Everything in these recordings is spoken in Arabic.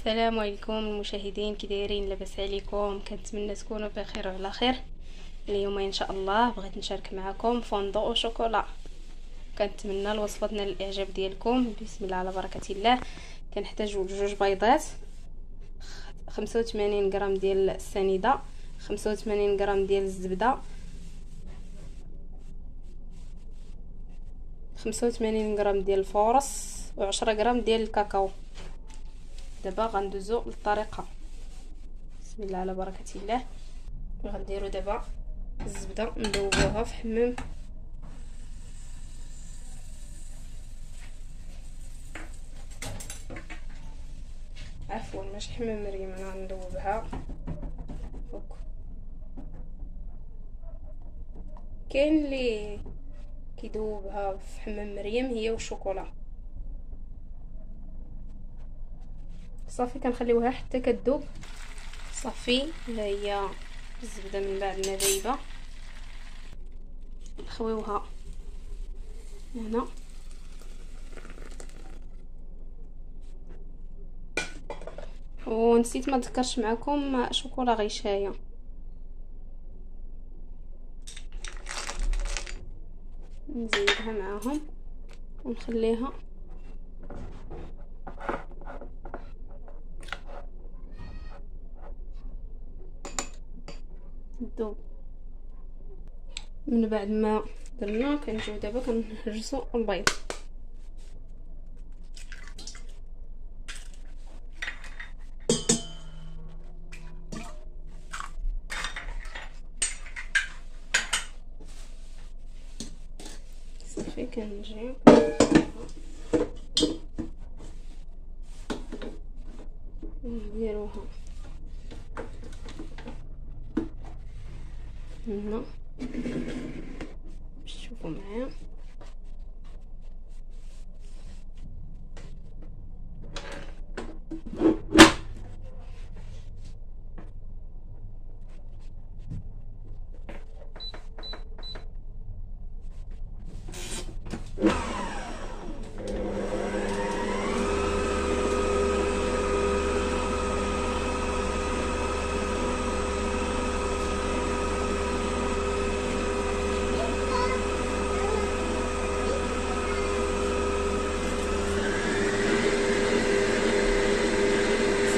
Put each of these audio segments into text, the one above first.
السلام عليكم المشاهدين، كي دايرين؟ لاباس عليكم؟ كنتمنى تكونوا بخير وعلى خير. اليوم ان شاء الله بغيت نشارك معكم فوندو او شوكولا. كنتمنى الوصفه تنال الاعجاب ديالكم. بسم الله على بركه الله. كنحتاجوا جوج بيضات، 85 غرام ديال السنيده، 85 غرام ديال الزبده، 85 غرام ديال الفورص، و10 غرام ديال الكاكاو. دابا غندوزو للطريقه. بسم الله على بركه الله. غنديروا دابا الزبده ندوبوها في حمام، عفوا ماشي حمام مريم، انا غندوبها فوق. كاين اللي كيدوبها في حمام مريم هي والشوكولا. صافي كنخليوها حتى كتذوب. صافي ها هي الزبده من بعد ما ذايبه، نخويوها هنا. ونسيت ما ذكرش معكم شوكولا غيشايه، نزيدها معاهم ونخليها تذوب. من بعد ما درنا كنجيو دابا كنهرسوا البيض. صافي كنجيو نديروها هنا باش تشوفوا معايا.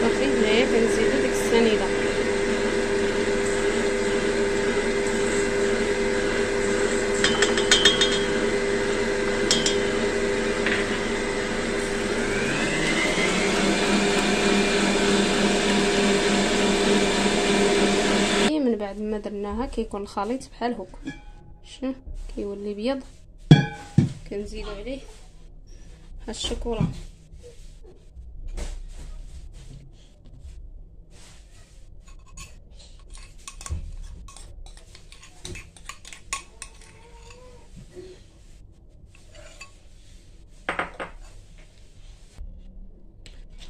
صافي هنايا كنزيدو ديك السنيده. من بعد ما درناها كيكون الخليط بحال هكا، شوف كيولي بيض. كنزيدو عليه ها الشوكولا.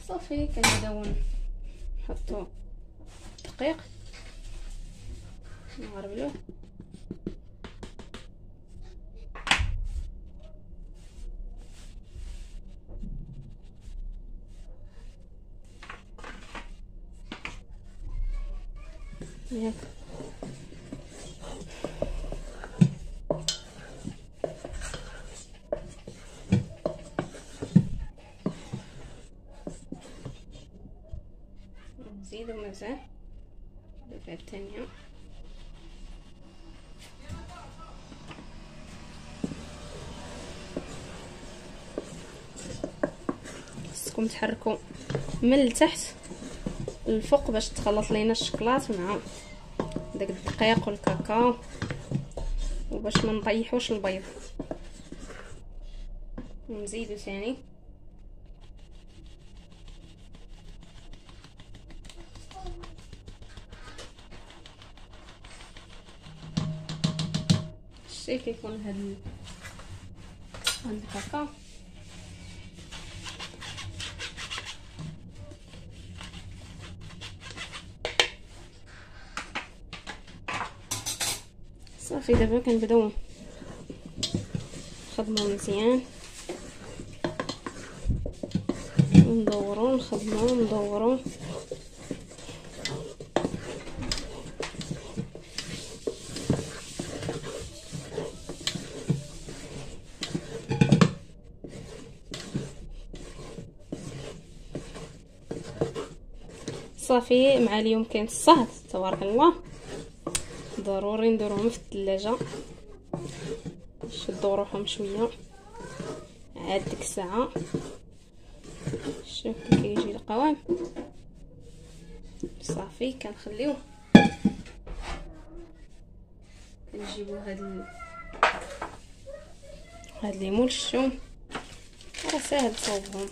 صافي كنبداو نحطو الدقيق نغربلوه. ياك نزيدو مازال الدفعه الثانيه. خصكم تحركوا من التحت للفوق باش تخلط لينا الشكلاط مع داك الدقيق والكاكاو، وباش ما نطيحوش البيض. ونزيدو ثاني. شتي كيكون هاد الكاكاو. صافي دابا كنبداو نخدمو مزيان ندورو نخدمو ندورو. صافي مع اليوم كاين الصهد تبارك الله، ضروري نديروهم في الثلاجه يشدوا روحهم شويه. عاد ديك الساعه شوف كي كيجي القوام. صافي كنخليوه، كنجيبو هاد الليمون الشوم، راه ساهل صوبهم.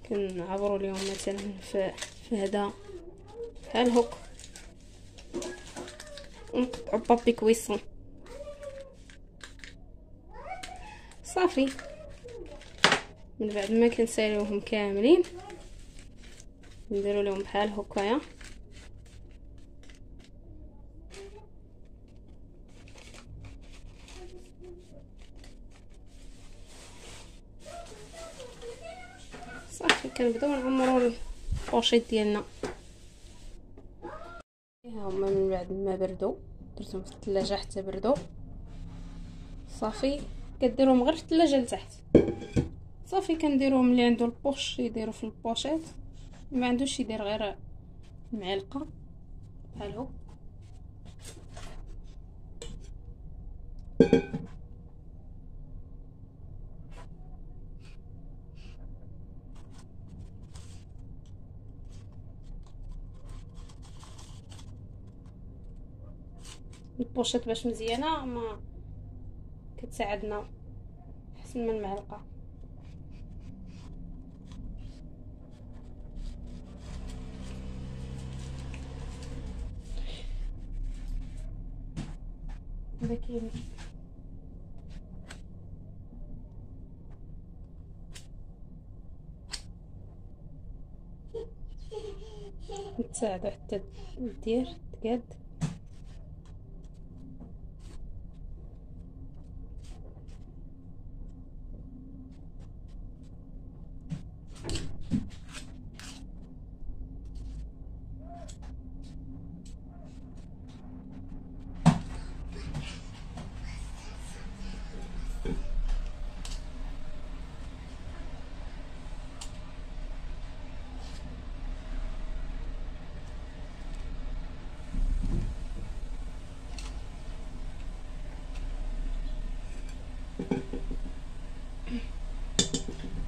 كنعبروا اليوم مثلا في هذا بحال هوك، ونقطعوا بابي كويسون. صافي من بعد ما كنساليوهم كاملين نديروا لهم بحال هكايا. صافي كنبداو نعمروا البوشيط ديالنا. ها هما من بعد ما بردوا درتهم في الثلاجه حتى بردوا. صافي كديروهم غير في الثلاجه لتحت. صافي كنديروهم اللي عنده البوش يديروا في البوشيط، ما عندوش يدير غير معلقه بحال هو. البوشيط باش مزيانه ما كتساعدنا احسن من المعلقه. كاين نتساعدو حتى دير تقاد.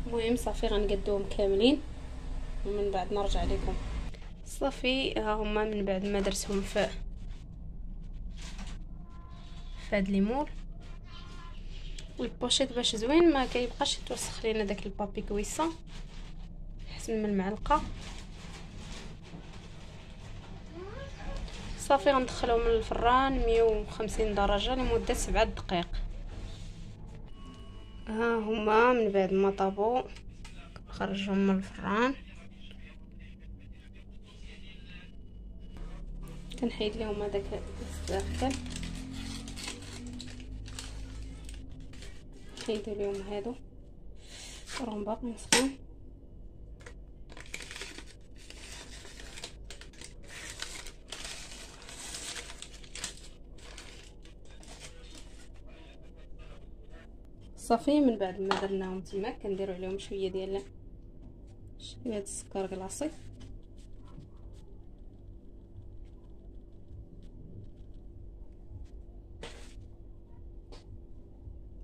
المهم صافي غنقدوهم كاملين ومن بعد نرجع لكم. صافي ها هما من بعد ما درتهم في هاد ليمون والبوشيط باش زوين ما كيبقاش يتوسخ لينا داك البابي كويسه احسن من المعلقه. صافي غندخلهم للفران 150 درجه لمده 7 دقائق. ها هما من بعد ما طابوا نخرجهم من الفران، كنحيد لهم هذاك الداخل، نحيدو لهم هادو راهم باقيين سخون. صافي من بعد ما درناهم تما كنديروا عليهم شويه ديال السكر كلاصي.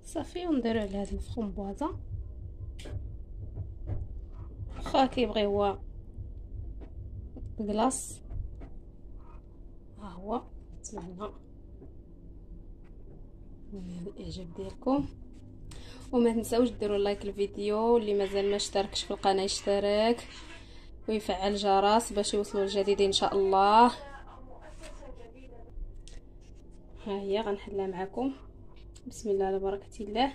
صافي ونديروا على هذه الفرمبوازه واخا كيبغي هو كلاص. ها هو تمعنا الاعجاب ديالكم، وما تنساوش ديروا لايك الفيديو، اللي مازال ما اشتركش في القناه يشترك ويفعل الجرس باش يوصلوا الجديد ان شاء الله. ها هي غنحلها معكم. بسم الله على بركه الله.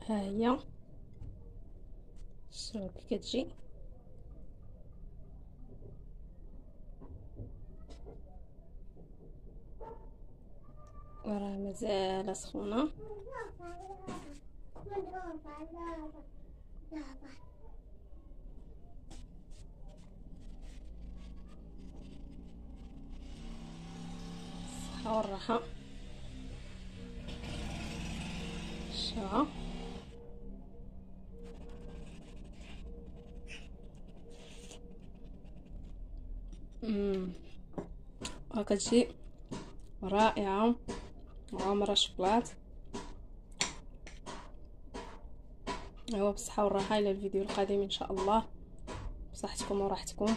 ها هي شوفوا كي كتجي، وراه مازال سخونه. الصحه والراحه. شوفوا وكتجي رائعه وعامره شوكولات. هو بالصحه والراحه. الى الفيديو القادم ان شاء الله، بصحتكم وراحتكم.